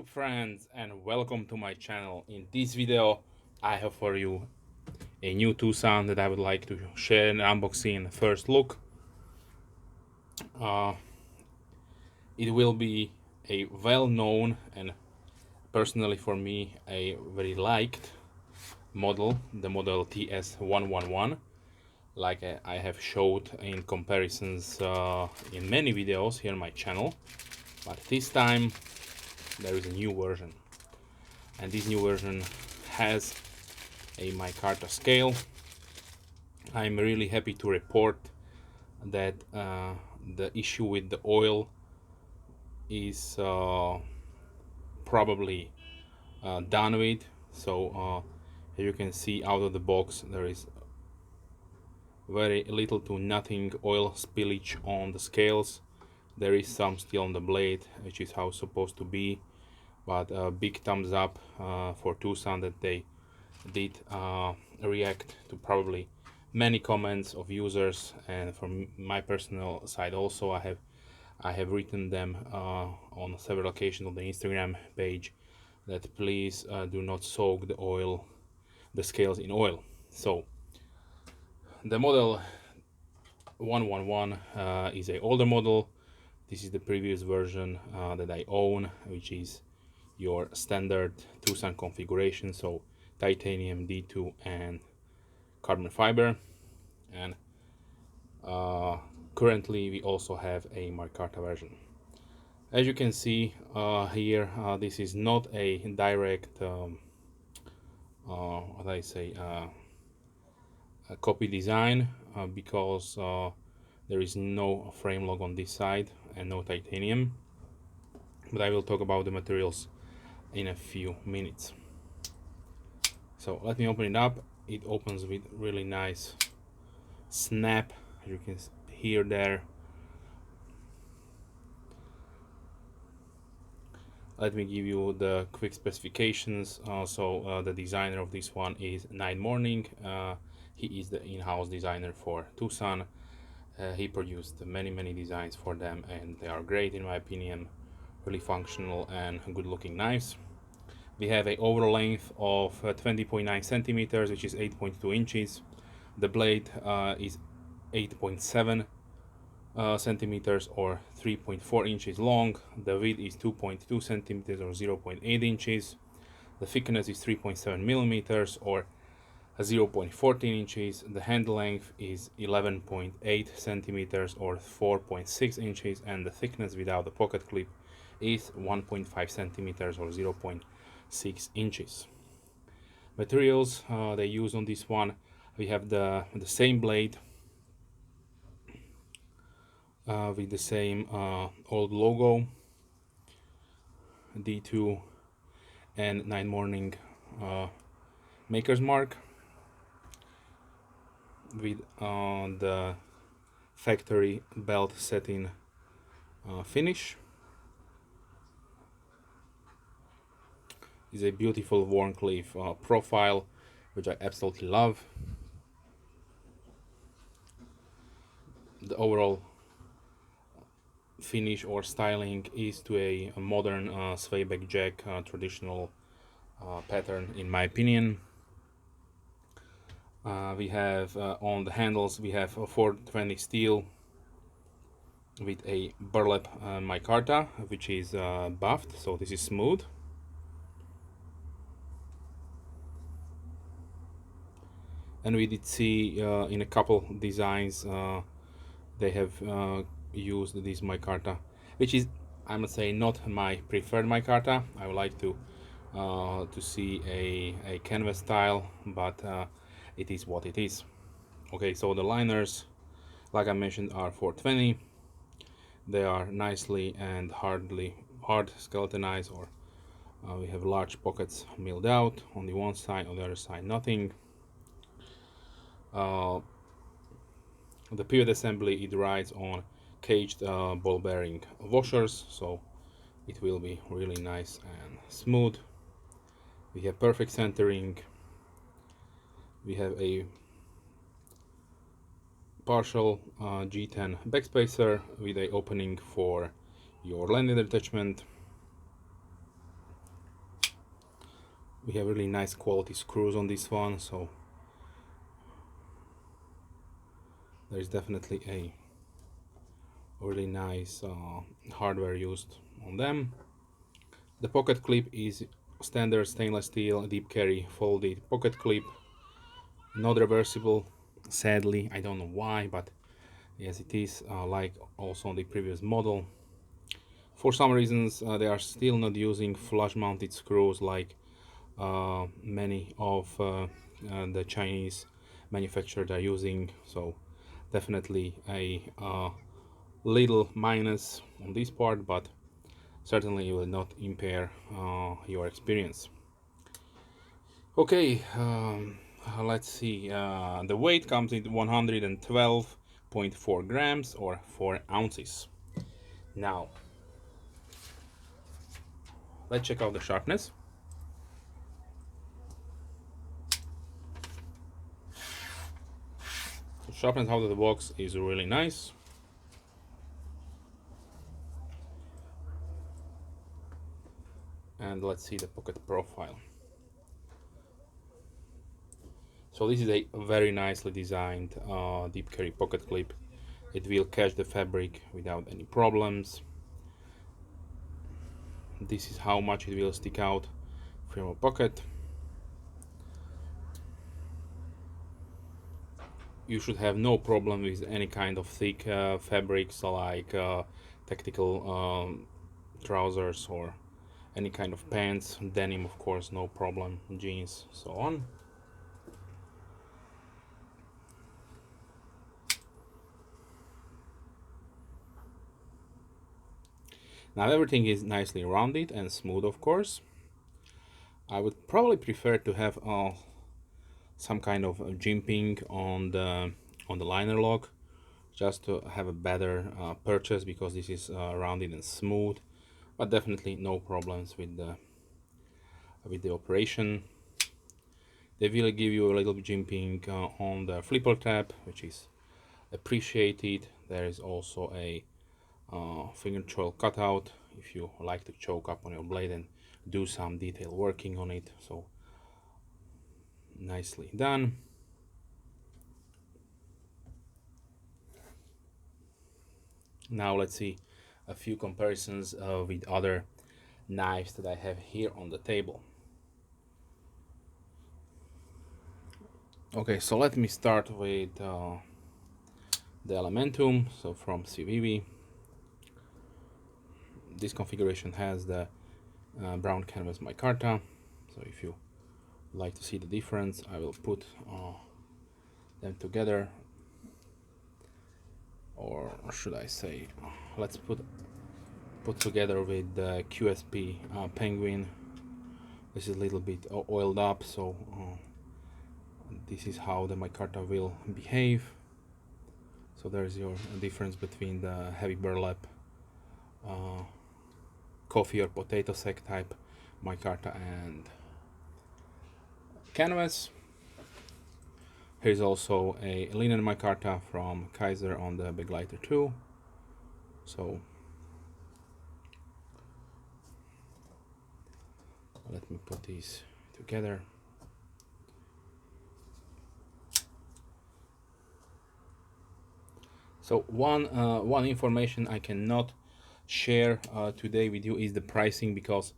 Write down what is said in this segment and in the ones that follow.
YouTube friends, and welcome to my channel. In this video I have for you a new Twosun that I would like to share an unboxing and first look. It will be a well-known and personally for me a very liked model, the model TS111, like I have showed in comparisons in many videos here on my channel, but this time there is a new version, and this new version has a Micarta scale. I'm really happy to report that the issue with the oil is probably done with. So as you can see, out of the box there is very little to nothing oil spillage on the scales. There is some still on the blade, which is how it's supposed to be, but a big thumbs up for Twosun that they did react to probably many comments of users, and from my personal side also I have written them on several occasions on the Instagram page that please do not soak the scales in oil. So the model 111 is a older model. This is the previous version that I own, which is your standard Twosun configuration, so titanium, D2 and carbon fiber. And currently we also have a Micarta version. As you can see here, this is not a direct what I say a copy design because there is no frame log on this side and no titanium, but I will talk about the materials in a few minutes. So let me open it up. It opens with really nice snap, as you can hear there. Let me give you the quick specifications. The designer of this one is Night Morning. He is the in-house designer for Twosun. He produced many designs for them, and they are great in my opinion. Really functional and good looking knives. We have a overall length of 20.9 centimeters, which is 8.2 inches. The blade is 8.7 centimeters or 3.4 inches long. The width is 2.2 centimeters or 0.8 inches. The thickness is 3.7 millimeters or 0.14 inches. The handle length is 11.8 centimeters or 4.6 inches, and the thickness without the pocket clip is 1.5 centimeters or 0.6 inches. Materials they use on this one, we have the same blade with the same old logo, D2 and Night Morning maker's mark, with the factory belt satin finish. Is a beautiful Wharnclife profile, which I absolutely love. The overall finish or styling is to a modern swayback jack traditional pattern in my opinion. We have on the handles we have a 420 steel with a burlap micarta, which is buffed, so this is smooth. And we did see in a couple designs they have used this micarta, which is, I must say, not my preferred micarta. I would like to see a canvas style, but it is what it is. Okay, so the liners, like I mentioned, are 420. They are nicely and hard skeletonized, or we have large pockets milled out on the one side, on the other side nothing. The pivot assembly, it rides on caged ball bearing washers, so it will be really nice and smooth. We have perfect centering. We have a partial G10 backspacer with a opening for your landing attachment. We have really nice quality screws on this one, so there is definitely a really nice hardware used on them. The pocket clip is standard stainless steel deep carry folded pocket clip, not reversible, sadly. I don't know why, but yes, it is, like also on the previous model. For some reasons they are still not using flush mounted screws like many of the Chinese manufacturers are using, so definitely a little minus on this part, but certainly it will not impair your experience. Okay, let's see. The weight comes in 112.4 grams or 4 ounces. Now, let's check out the sharpness. So sharpness out of the box is really nice. And let's see the pocket profile. So this is a very nicely designed deep carry pocket clip. It will catch the fabric without any problems. This is how much it will stick out from a pocket. You should have no problem with any kind of thick fabrics like tactical trousers or any kind of pants, denim of course, no problem, jeans, so on. Now everything is nicely rounded and smooth, of course. I would probably prefer to have some kind of jimping on the liner lock, just to have a better purchase, because this is rounded and smooth, but definitely no problems with the operation. They will give you a little bit jimping on the flipper tab, which is appreciated. There is also a finger choil cutout if you like to choke up on your blade and do some detail working on it, so nicely done. Now let's see a few comparisons with other knives that I have here on the table. Okay, so let me start with the Elementum, so from CVV. This configuration has the brown canvas micarta, so if you like to see the difference, I will put them together, or should I say, let's put together with the Qsp Penguin. This is a little bit oiled up, so this is how the micarta will behave. So there's your difference between the heavy burlap coffee or potato sack type micarta and canvas. Here's also a linen micarta from Kaiser on the Big Lighter 2. So let me put these together. So one information I cannot share today with you is the pricing, because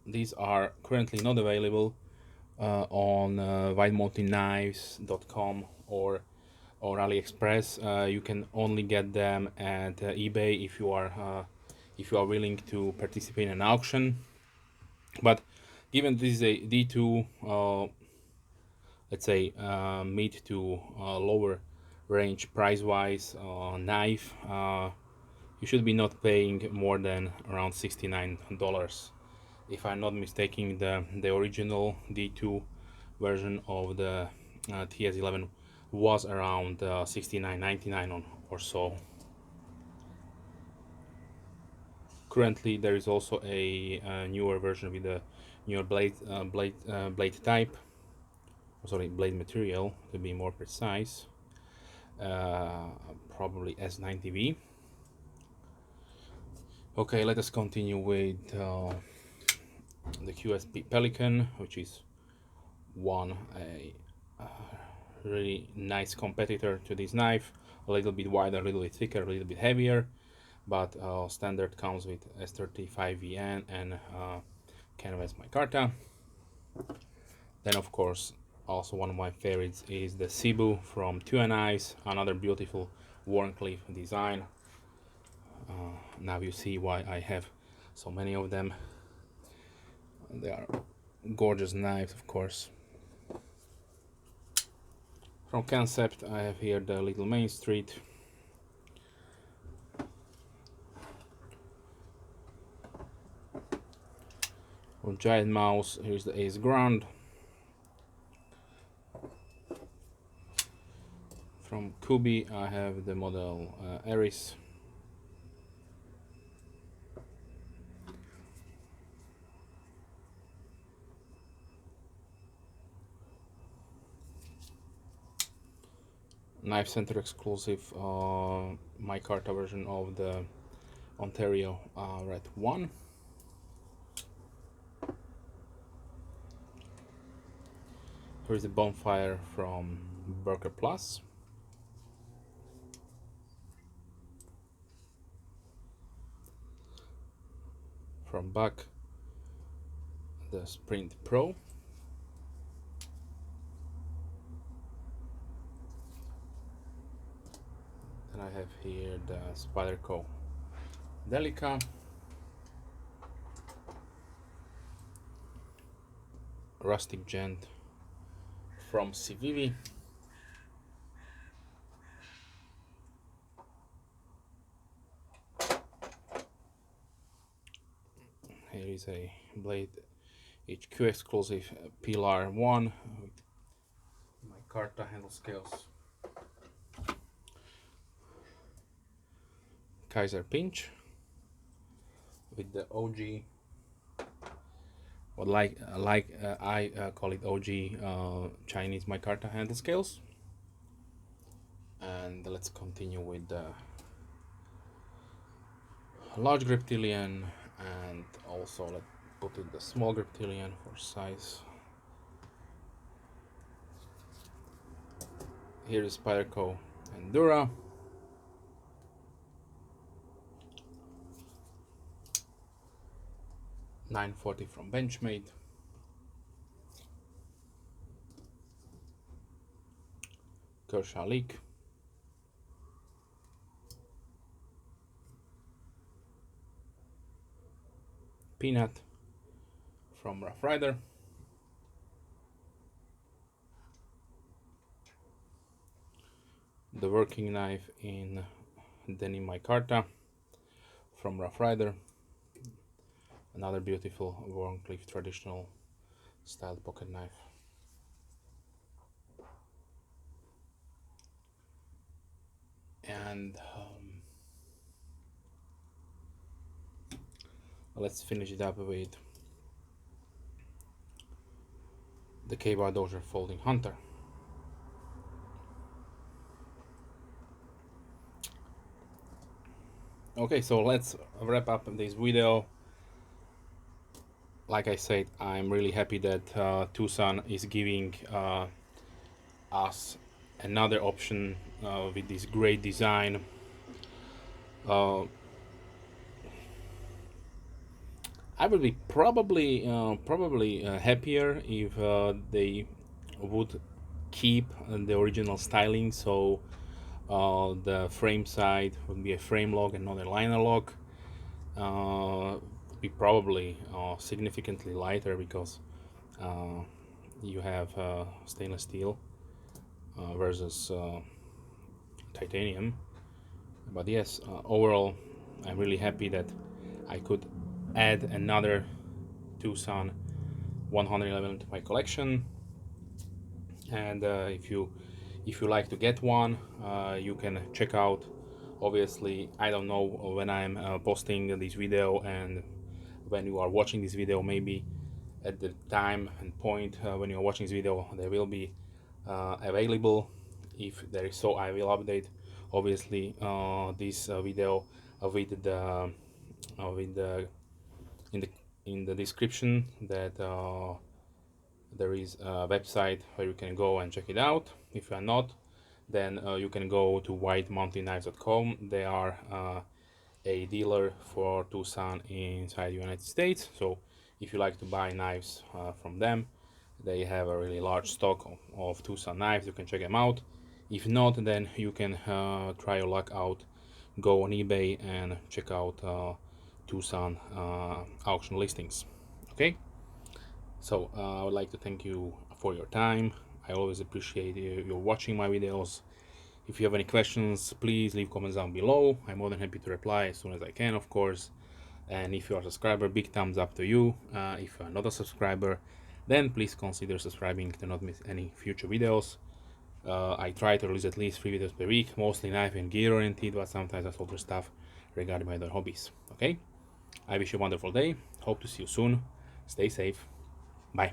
these are currently not available on whitemountainknives.com or AliExpress. You can only get them at eBay if you are willing to participate in an auction. But given this is a D2, let's say mid to lower range price-wise knife, you should be not paying more than around $69. If I'm not mistaken, the original D2 version of the TS111 was around $69.99 or so. Currently, there is also a newer version with a newer blade type. Sorry, blade material to be more precise. Probably S90V. Okay, let us continue with the the Qsp Pelican, which is a really nice competitor to this knife. A little bit wider, a little bit thicker, a little bit heavier, but standard comes with S35VN and canvas micarta. Then of course also one of my favorites is the Cebu from Twosun, another beautiful Wharnclife design. Now you see why I have so many of them. They are gorgeous knives, of course. From Concept I have here the Little Main Street. From Giant Mouse, here's the Ace Grand. From Qsp I have the model Eris. Knife Center exclusive micarta version of the Ontario Red 1. Here's the Bonfire from Burger Plus. From Buck, the Sprint Pro. Then I have here the Spyderco Delica. Rustic Gent from Civivi. Here is a Blade HQ exclusive Pilar 1 with micarta handle scales. Kaiser Pinch with the OG, what I call it OG Chinese micarta handle scales. And let's continue with the large griptilian, and also let's put in the small griptilian for size. Here is Spyderco Endura. $940 from Benchmade. Kershaw Leak. Peanut from Rough Rider. The working knife in denim micarta from Rough Rider. Another beautiful Wharnclife traditional styled pocket knife. And let's finish it up with the K-Bar Dozier Folding Hunter. Okay, so let's wrap up this video. Like I said, I'm really happy that Twosun is giving us another option with this great design. I would be probably happier if they would keep the original styling, so the frame side would be a frame lock and not a liner lock. Be probably significantly lighter because you have stainless steel versus titanium. But yes, overall I'm really happy that I could add another Twosun 111 to my collection. And if you like to get one, you can check out, obviously I don't know when I'm posting this video and when you are watching this video, maybe at the time and point when you're watching this video they will be available. If there is so, I will update obviously this video with the in the description that there is a website where you can go and check it out. If you are not, then you can go to whitemountainknives.com. They are a dealer for Twosun inside the United States. So if you like to buy knives from them, they have a really large stock of Twosun knives. You can check them out. If not, then you can try your luck out. Go on eBay and check out Twosun auction listings. Okay, so I would like to thank you for your time. I always appreciate you watching my videos. If you have any questions, please leave comments down below. I'm more than happy to reply as soon as I can, of course. And if you are a subscriber, big thumbs up to you. If you are not a subscriber, then please consider subscribing to not miss any future videos. I try to release at least 3 videos per week, mostly knife and gear oriented, but sometimes I other stuff regarding my other hobbies. Okay? I wish you a wonderful day. Hope to see you soon. Stay safe. Bye.